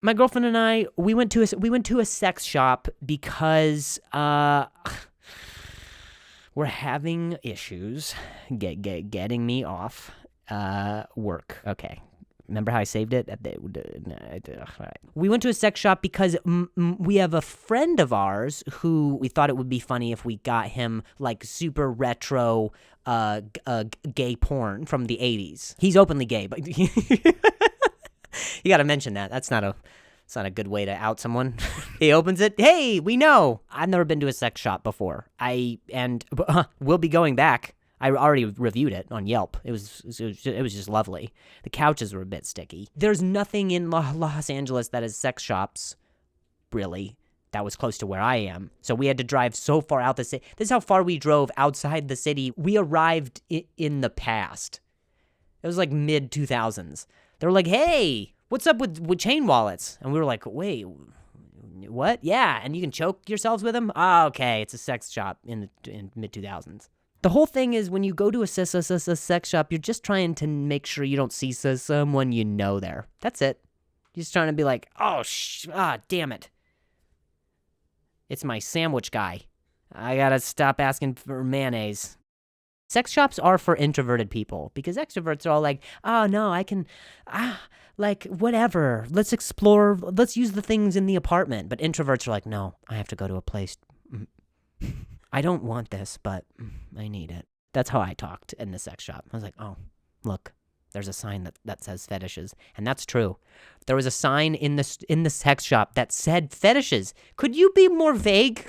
My girlfriend and I, we went to a sex shop because we're having issues getting me off work. Okay. Remember how I saved it? Right. We went to a sex shop because we have a friend of ours who we thought it would be funny if we got him like super retro gay porn from the 80s. He's openly gay, but you got to mention that. It's not a good way to out someone. He opens it. Hey, we know. I've never been to a sex shop before. We'll be going back. I already reviewed it on Yelp. It was just lovely. The couches were a bit sticky. There's nothing in Los Angeles that is sex shops, really, that was close to where I am. So we had to drive so far out the city. This is how far we drove outside the city. We arrived in the past. It was like mid-2000s. They were like, hey, what's up with chain wallets? And we were like, wait, what? Yeah, and you can choke yourselves with them? Oh, okay, it's a sex shop in mid-2000s. The whole thing is when you go to a sex shop, you're just trying to make sure you don't see someone you know there. That's it. You're just trying to be like, damn it. It's my sandwich guy. I gotta stop asking for mayonnaise. Sex shops are for introverted people because extroverts are all like, oh no, I can, like whatever. Let's explore. Let's use the things in the apartment. But introverts are like, no, I have to go to a place. I don't want this, but I need it. That's how I talked in the sex shop. I was like, oh, look, there's a sign that says fetishes. And that's true. There was a sign in the sex shop that said fetishes. Could you be more vague?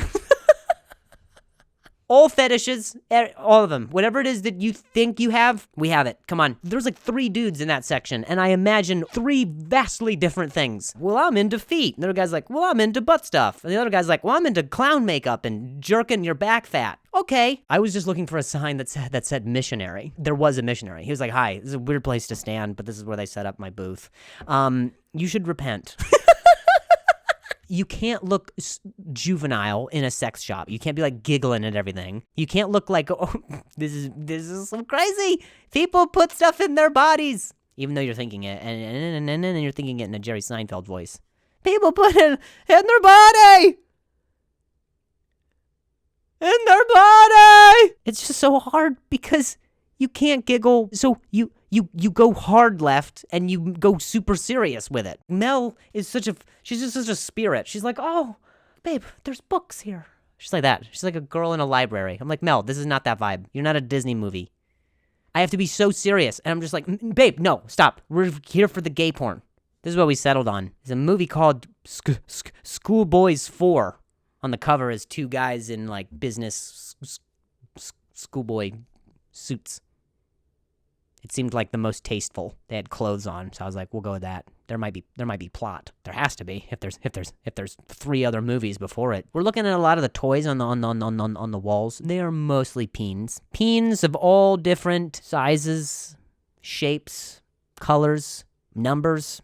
All fetishes, all of them. Whatever it is that you think you have, we have it. Come on. There's like 3 dudes in that section, and I imagine 3 vastly different things. Well, I'm into feet. And the other guy's like, well, I'm into butt stuff. And the other guy's like, well, I'm into clown makeup and jerking your back fat. Okay. I was just looking for a sign that said missionary. There was a missionary. He was like, hi, this is a weird place to stand, but this is where they set up my booth. You should repent. You can't look juvenile in a sex shop. You can't be like giggling at everything. You can't look like, oh, this is so crazy. People put stuff in their bodies. Even though you're thinking it, and you're thinking it in a Jerry Seinfeld voice. People put it in their body. In their body. It's just so hard because you can't giggle. So you go hard left and you go super serious with it. Mel is she's just such a spirit. She's like, oh, babe, there's books here. She's like that. She's like a girl in a library. I'm like, Mel, this is not that vibe. You're not a Disney movie. I have to be so serious. And I'm just like, babe, no, stop. We're here for the gay porn. This is what we settled on. It's a movie called Schoolboys 4. On the cover is 2 guys in like business schoolboy suits. It seemed like the most tasteful. They had clothes on, so I was like, "We'll go with that." There might be plot. There has to be if there's 3 other movies before it. We're looking at a lot of the toys on the walls. They are mostly peens of all different sizes, shapes, colors, numbers.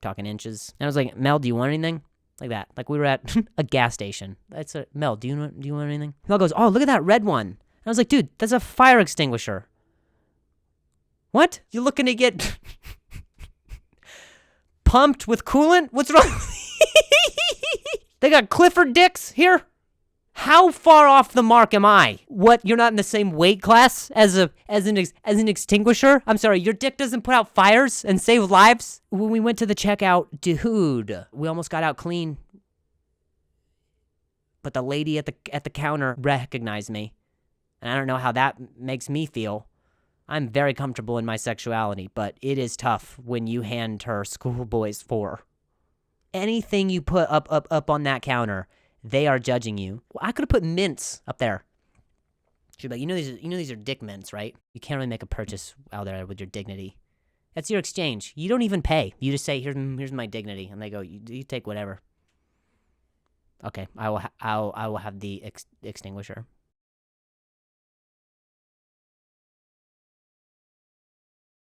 Talking inches. And I was like, Mel, do you want anything? Like that. Like we were at a gas station. Mel, do you want anything? Mel goes, oh, look at that red one. And I was like, dude, that's a fire extinguisher. What? You looking to get pumped with coolant? What's wrong? They got Clifford dicks here? How far off the mark am I? What, you're not in the same weight class as an extinguisher? I'm sorry, your dick doesn't put out fires and save lives? When we went to the checkout, dude, we almost got out clean. But the lady at the counter recognized me. And I don't know how that makes me feel. I'm very comfortable in my sexuality, but it is tough when you hand her Schoolboys 4. Anything you put up on that counter, they are judging you. Well, I could have put mints up there. She'd be like, these are dick mints, right? You can't really make a purchase out there with your dignity. That's your exchange. You don't even pay. You just say, here's my dignity, and they go, you take whatever. Okay, I will have the extinguisher.